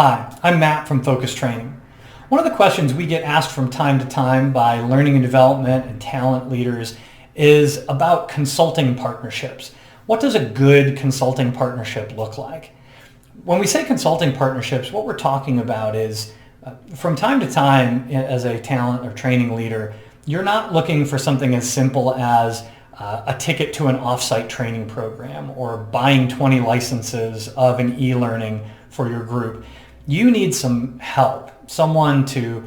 Hi, I'm Matt from FOCUS Training. One of the questions we get asked from time to time by learning and development and talent leaders is about consulting partnerships. What does a good consulting partnership look like? When we say consulting partnerships, what we're talking about is from time to time as a talent or training leader, you're not looking for something as simple as a ticket to an off-site training program or buying 20 licenses of an e-learning for your group. You need some help, someone to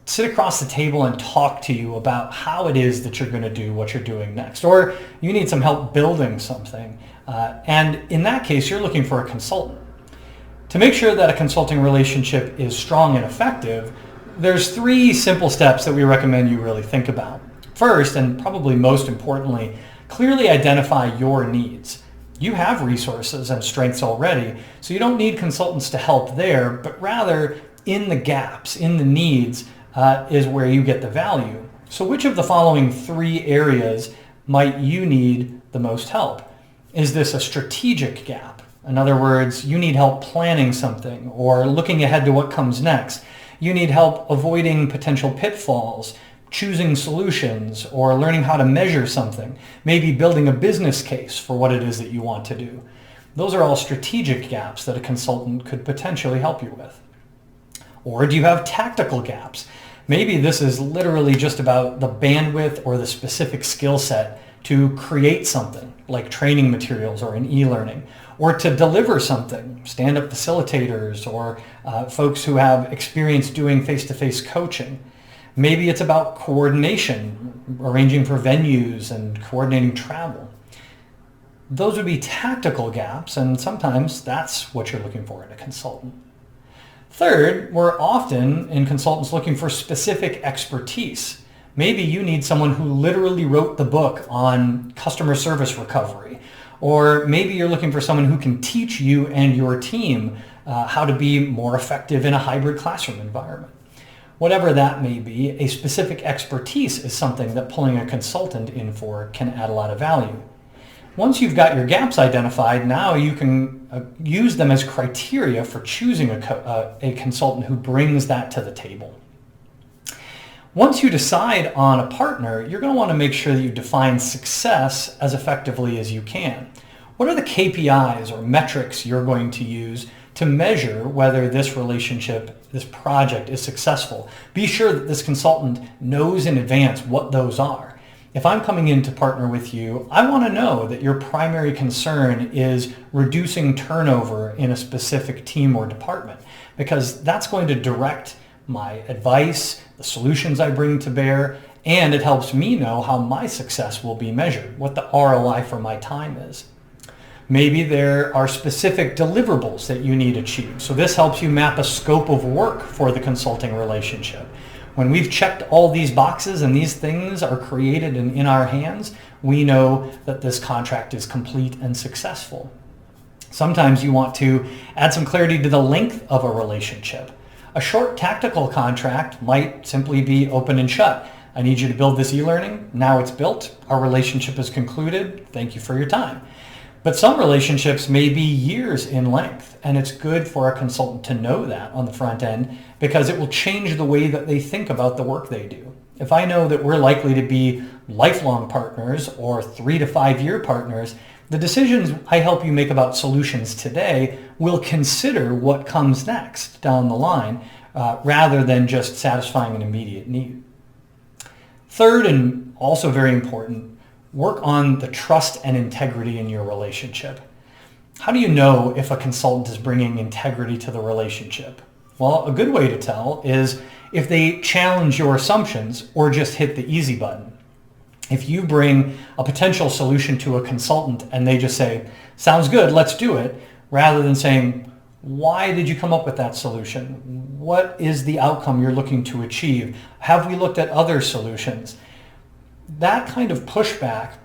sit across the table and talk to you about how it is that you're going to do what you're doing next. Or you need some help building something. And in that case, you're looking for a consultant. To make sure that a consulting relationship is strong and effective, there's 3 simple steps that we recommend you really think about. First, and probably most importantly, clearly identify your needs. You have resources and strengths already, so you don't need consultants to help there, but rather in the gaps, in the needs, is where you get the value. So which of the following 3 areas might you need the most help? Is this a strategic gap? In other words, you need help planning something or looking ahead to what comes next. You need help avoiding potential pitfalls, choosing solutions, or learning how to measure something, maybe building a business case for what it is that you want to do. Those are all strategic gaps that a consultant could potentially help you with. Or do you have tactical gaps? Maybe this is literally just about the bandwidth or the specific skill set to create something like training materials or an e-learning, or to deliver something, stand-up facilitators or folks who have experience doing face-to-face coaching. Maybe it's about coordination, arranging for venues and coordinating travel. Those would be tactical gaps, and sometimes that's what you're looking for in a consultant. Third, we're often in consultants looking for specific expertise. Maybe you need someone who literally wrote the book on customer service recovery, or maybe you're looking for someone who can teach you and your team how to be more effective in a hybrid classroom environment. Whatever that may be, a specific expertise is something that pulling a consultant in for can add a lot of value. Once you've got your gaps identified, now you can use them as criteria for choosing a consultant who brings that to the table. Once you decide on a partner, you're going to want to make sure that you define success as effectively as you can. What are the KPIs or metrics you're going to use to measure whether this relationship, this project is successful? Be sure that this consultant knows in advance what those are. If I'm coming in to partner with you, I want to know that your primary concern is reducing turnover in a specific team or department, because that's going to direct my advice, the solutions I bring to bear, and it helps me know how my success will be measured, what the ROI for my time is. Maybe there are specific deliverables that you need achieved. So this helps you map a scope of work for the consulting relationship. When we've checked all these boxes and these things are created and in our hands, we know that this contract is complete and successful. Sometimes you want to add some clarity to the length of a relationship. A short tactical contract might simply be open and shut. I need you to build this e-learning. Now it's built. Our relationship is concluded. Thank you for your time. But some relationships may be years in length, and it's good for a consultant to know that on the front end because it will change the way that they think about the work they do. If I know that we're likely to be lifelong partners or 3 to 5 year partners, the decisions I help you make about solutions today will consider what comes next down the line rather than just satisfying an immediate need. Third, and also very important, work on the trust and integrity in your relationship. How do you know if a consultant is bringing integrity to the relationship? Well, a good way to tell is if they challenge your assumptions or just hit the easy button. If you bring a potential solution to a consultant and they just say, sounds good, let's do it, rather than saying, why did you come up with that solution? What is the outcome you're looking to achieve? Have we looked at other solutions? That kind of pushback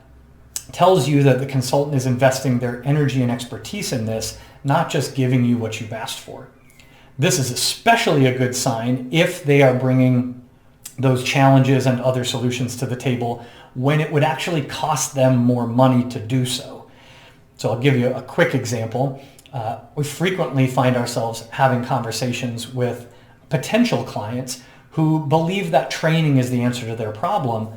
tells you that the consultant is investing their energy and expertise in this, not just giving you what you've asked for. This is especially a good sign if they are bringing those challenges and other solutions to the table when it would actually cost them more money to do so. So I'll give you a quick example. we frequently find ourselves having conversations with potential clients who believe that training is the answer to their problem,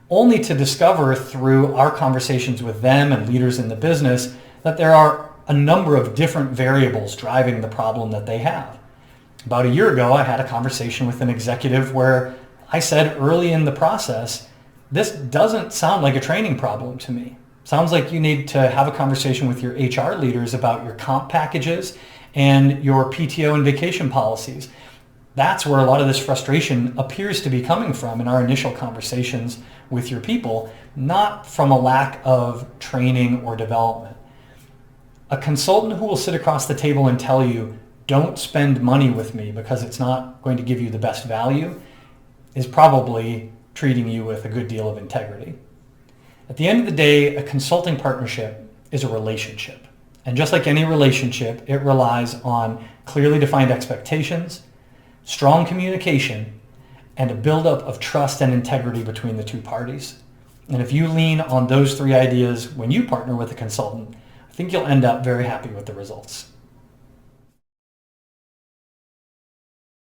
only to discover through our conversations with them and leaders in the business that there are a number of different variables driving the problem that they have. About a year ago, I had a conversation with an executive where I said early in the process, this doesn't sound like a training problem to me. Sounds like you need to have a conversation with your HR leaders about your comp packages and your PTO and vacation policies. That's where a lot of this frustration appears to be coming from in our initial conversations with your people, not from a lack of training or development. A consultant who will sit across the table and tell you, don't spend money with me because it's not going to give you the best value, is probably treating you with a good deal of integrity. At the end of the day, a consulting partnership is a relationship. And just like any relationship, it relies on clearly defined expectations, strong communication, and a buildup of trust and integrity between the two parties. And if you lean on those three ideas when you partner with a consultant, I think you'll end up very happy with the results.